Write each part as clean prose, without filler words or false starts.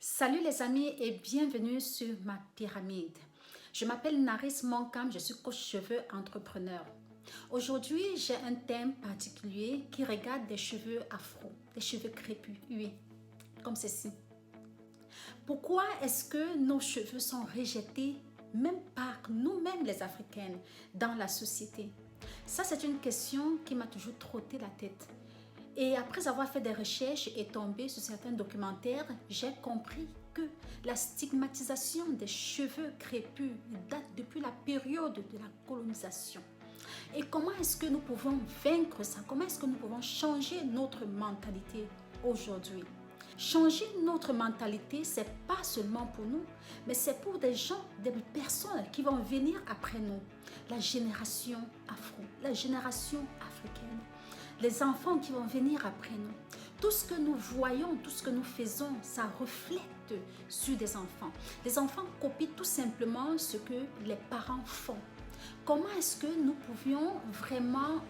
Salut les amis et bienvenue sur ma pyramide. Je m'appelle Naris Monkam, je suis coach cheveux entrepreneur. Aujourd'hui, j'ai un thème particulier qui regarde des cheveux afro, des cheveux crépus, oui, comme ceci. Pourquoi est-ce que nos cheveux sont rejetés, même par nous-mêmes les Africaines, dans la société? Ça, c'est une question qui m'a toujours trotté la tête. Et après avoir fait des recherches et tombé sur certains documentaires, j'ai compris que la stigmatisation des cheveux crépus date depuis la période de la colonisation. Et comment est-ce que nous pouvons vaincre ça? Comment est-ce que nous pouvons changer notre mentalité aujourd'hui? Changer notre mentalité, c'est pas seulement pour nous, mais c'est pour des gens, des personnes qui vont venir après nous. La génération afro, la génération africaine, les enfants qui vont venir après nous. Tout ce que nous voyons, tout ce que nous faisons, ça reflète sur des enfants. Les enfants copient tout simplement ce que les parents font. Comment est-ce que nous pouvions vraiment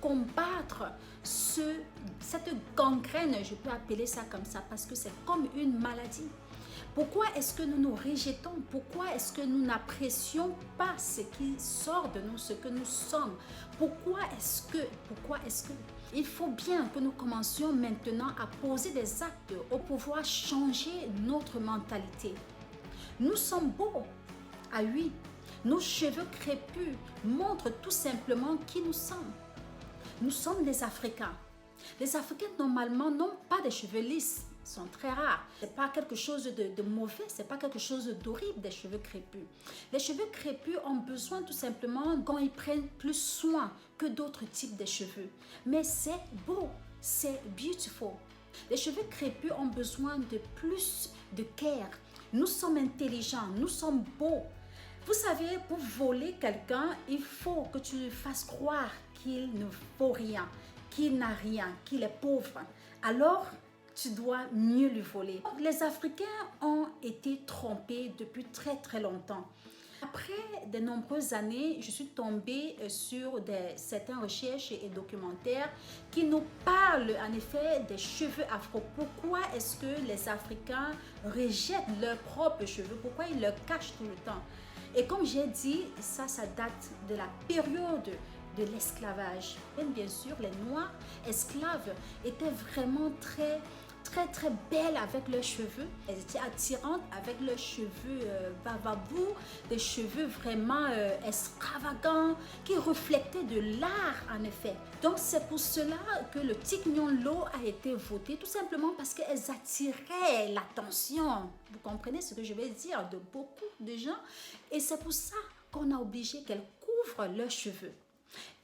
combattre cette gangrène, je peux appeler ça comme ça, parce que c'est comme une maladie. Pourquoi est-ce que nous nous rejetons? Pourquoi est-ce que nous n'apprécions pas ce qui sort de nous, ce que nous sommes? Pourquoi est-ce que il faut bien que nous commencions maintenant à poser des actes pour pouvoir changer notre mentalité. Nous sommes beaux, ah oui, nos cheveux crépus montrent tout simplement qui nous sommes. Nous sommes des Africains. Les Africains normalement n'ont pas de cheveux lisses, ils sont très rares. C'est pas quelque chose de mauvais, c'est pas quelque chose d'horrible des cheveux crépus. Les cheveux crépus ont besoin tout simplement qu'on y prenne plus soin que d'autres types de cheveux. Mais c'est beau, c'est beautiful. Les cheveux crépus ont besoin de plus de care. Nous sommes intelligents, nous sommes beaux. Vous savez, pour voler quelqu'un, il faut que tu fasses croire qu'il ne vaut rien, qu'il n'a rien, qu'il est pauvre. Alors, tu dois mieux lui voler. Les Africains ont été trompés depuis très très longtemps. Après de nombreuses années, je suis tombée sur certaines recherches et documentaires qui nous parlent en effet des cheveux afro. Pourquoi est-ce que les Africains rejettent leurs propres cheveux? Pourquoi ils leur cachent tout le temps? Et comme j'ai dit, ça date de la période de l'esclavage. Et bien sûr, les Noirs esclaves étaient vraiment très belles avec leurs cheveux. Elles étaient attirantes avec leurs cheveux bababou, des cheveux vraiment extravagants qui reflétaient de l'art en effet. Donc c'est pour cela que le Tignon Law a été voté, tout simplement parce qu'elles attiraient l'attention. Vous comprenez ce que je vais dire de beaucoup de gens? Et c'est pour ça qu'on a obligé qu'elles couvrent leurs cheveux.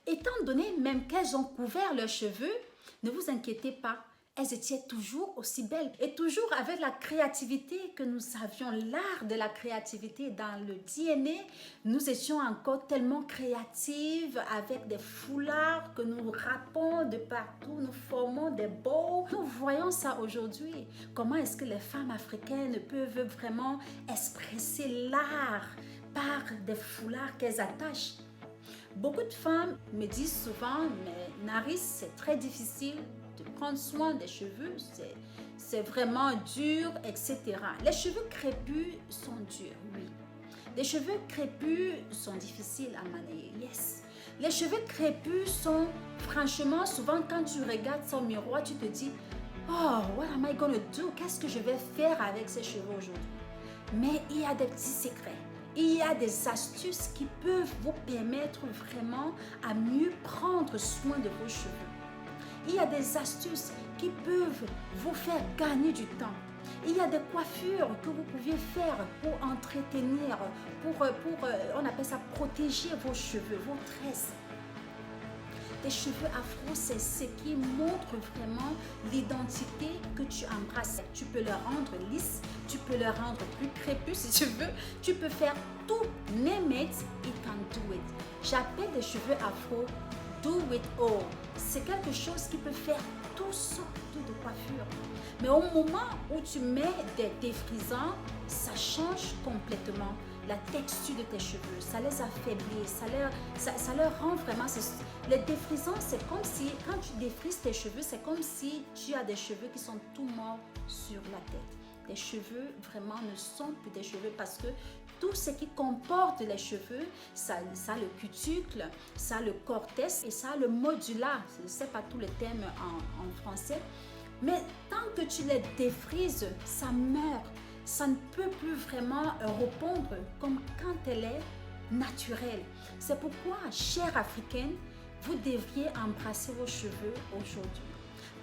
Étant donné même qu'elles ont couvert leurs cheveux, ne vous inquiétez pas, elles étaient toujours aussi belles et toujours avec la créativité que nous avions, l'art de la créativité dans le DNA. Nous étions encore tellement créatives avec des foulards que nous rappons de partout, nous formons des bows. Nous voyons ça aujourd'hui. Comment est-ce que les femmes africaines peuvent vraiment expresser l'art par des foulards qu'elles attachent? Beaucoup de femmes me disent souvent, mais Naris, c'est très difficile de prendre soin des cheveux, c'est vraiment dur, etc. Les cheveux crépus sont durs, oui. Les cheveux crépus sont difficiles à manier, yes. Les cheveux crépus sont, franchement, souvent quand tu regardes son miroir, tu te dis, oh, what am I gonna do? Qu'est-ce que je vais faire avec ces cheveux aujourd'hui? Mais il y a des petits secrets. Il y a des astuces qui peuvent vous permettre vraiment à mieux prendre soin de vos cheveux. Il y a des astuces qui peuvent vous faire gagner du temps. Il y a des coiffures que vous pouviez faire pour entretenir, on appelle ça protéger vos cheveux, vos tresses. Les cheveux afro, c'est ce qui montre vraiment l'identité que tu embrasses. Tu peux le rendre lisse, tu peux le rendre plus crépus si tu veux. Tu peux faire tout, name it, you can do it. J'appelle les cheveux afro do it all. C'est quelque chose qui peut faire toutes sortes de coiffures. Mais au moment où tu mets des défrisants, ça change complètement la texture de tes cheveux, ça les affaiblit, ça leur rend vraiment... Les défrisants, c'est comme si, quand tu défrises tes cheveux, c'est comme si tu as des cheveux qui sont tout morts sur la tête. Tes cheveux vraiment ne sont plus des cheveux parce que tout ce qui comporte les cheveux, ça a le cuticle, ça a le cortex et ça a le modula. Je ne sais pas tous les termes en français. Mais tant que tu les défrises, ça meurt. Ça ne peut plus vraiment répondre comme quand elle est naturelle. C'est pourquoi, chère africaine, vous devriez embrasser vos cheveux aujourd'hui.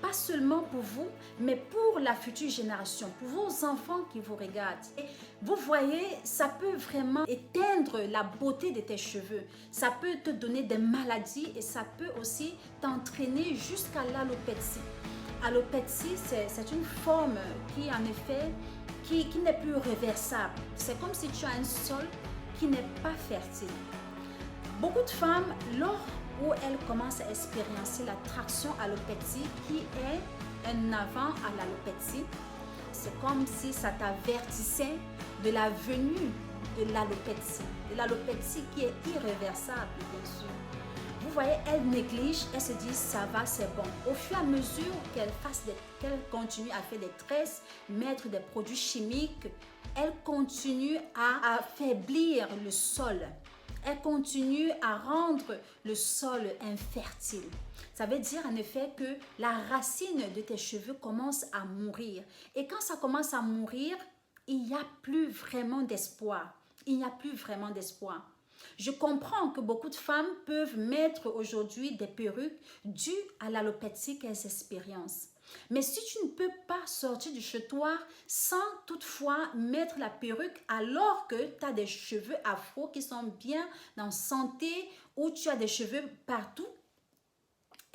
Pas seulement pour vous, mais pour la future génération, pour vos enfants qui vous regardent. Et vous voyez, ça peut vraiment éteindre la beauté de tes cheveux. Ça peut te donner des maladies et ça peut aussi t'entraîner jusqu'à l'alopécie. Alopécie, c'est une forme qui, en effet, qui n'est plus réversible. C'est comme si tu as un sol qui n'est pas fertile. Beaucoup de femmes, lors où elles commencent à expérimenter la traction alopécie, qui est un avant à l'alopécie, c'est comme si ça t'avertissait de la venue de l'alopécie qui est irréversible, bien sûr. Vous voyez, elles négligent, elles se disent ça va, c'est bon. Au fur et à mesure qu'elles continuent à faire des tresses, mettre des produits chimiques, elles continuent à affaiblir le sol. Elles continuent à rendre le sol infertile. Ça veut dire en effet que la racine de tes cheveux commence à mourir. Et quand ça commence à mourir, il n'y a plus vraiment d'espoir. Il n'y a plus vraiment d'espoir. Je comprends que beaucoup de femmes peuvent mettre aujourd'hui des perruques dues à l'alopécie qu'elles expérimentent. Mais si tu ne peux pas sortir du chez toi sans toutefois mettre la perruque alors que tu as des cheveux afro qui sont bien en santé ou tu as des cheveux partout,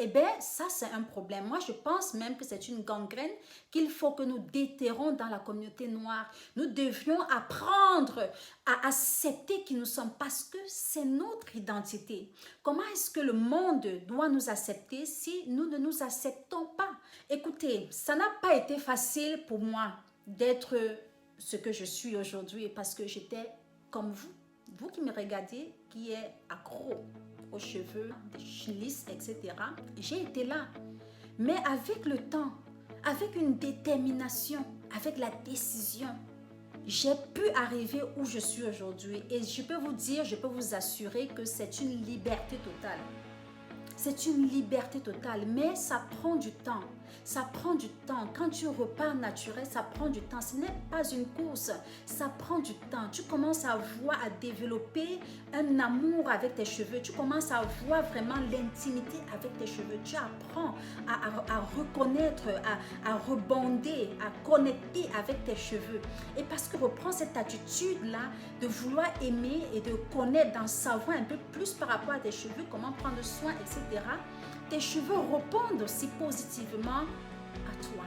eh bien, ça, c'est un problème. Moi, je pense même que c'est une gangrène qu'il faut que nous déterrons dans la communauté noire. Nous devrions apprendre à accepter qui nous sommes parce que c'est notre identité. Comment est-ce que le monde doit nous accepter si nous ne nous acceptons pas? Écoutez, ça n'a pas été facile pour moi d'être ce que je suis aujourd'hui parce que j'étais comme vous qui me regardez, qui est accro aux cheveux, des lisses, etc. J'ai été là. Mais avec le temps, avec une détermination, avec la décision, j'ai pu arriver où je suis aujourd'hui. Et je peux vous dire, je peux vous assurer que c'est une liberté totale. C'est une liberté totale, mais ça prend du temps. Ça prend du temps. Quand tu repars naturel, ça prend du temps. Ce n'est pas une course, ça prend du temps. Tu commences à voir, à développer un amour avec tes cheveux. Tu commences à voir vraiment l'intimité avec tes cheveux. Tu apprends à reconnaître, à rebonder, à connecter avec tes cheveux. Et parce que reprends cette attitude-là de vouloir aimer et de connaître, d'en savoir un peu plus par rapport à tes cheveux, comment prendre soin, etc. Tes cheveux répondent aussi positivement à toi.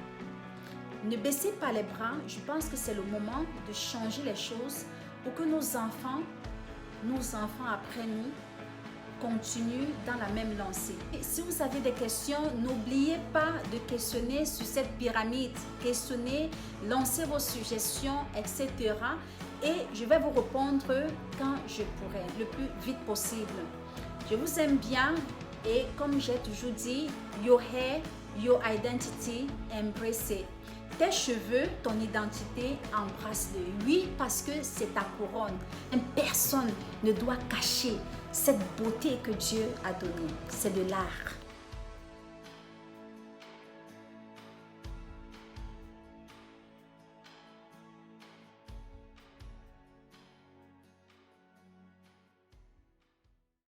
Ne baissez pas les bras. Je pense que c'est le moment de changer les choses pour que nos enfants après nous, continuent dans la même lancée. Et si vous avez des questions, n'oubliez pas de questionner sur cette pyramide. Questionnez, lancez vos suggestions, etc. Et je vais vous répondre quand je pourrai, le plus vite possible. Je vous aime bien. Et comme j'ai toujours dit, your hair, your identity, embrace it. Tes cheveux, ton identité, embrasse-le. Oui, parce que c'est ta couronne. Personne ne doit cacher cette beauté que Dieu a donnée. C'est de l'art.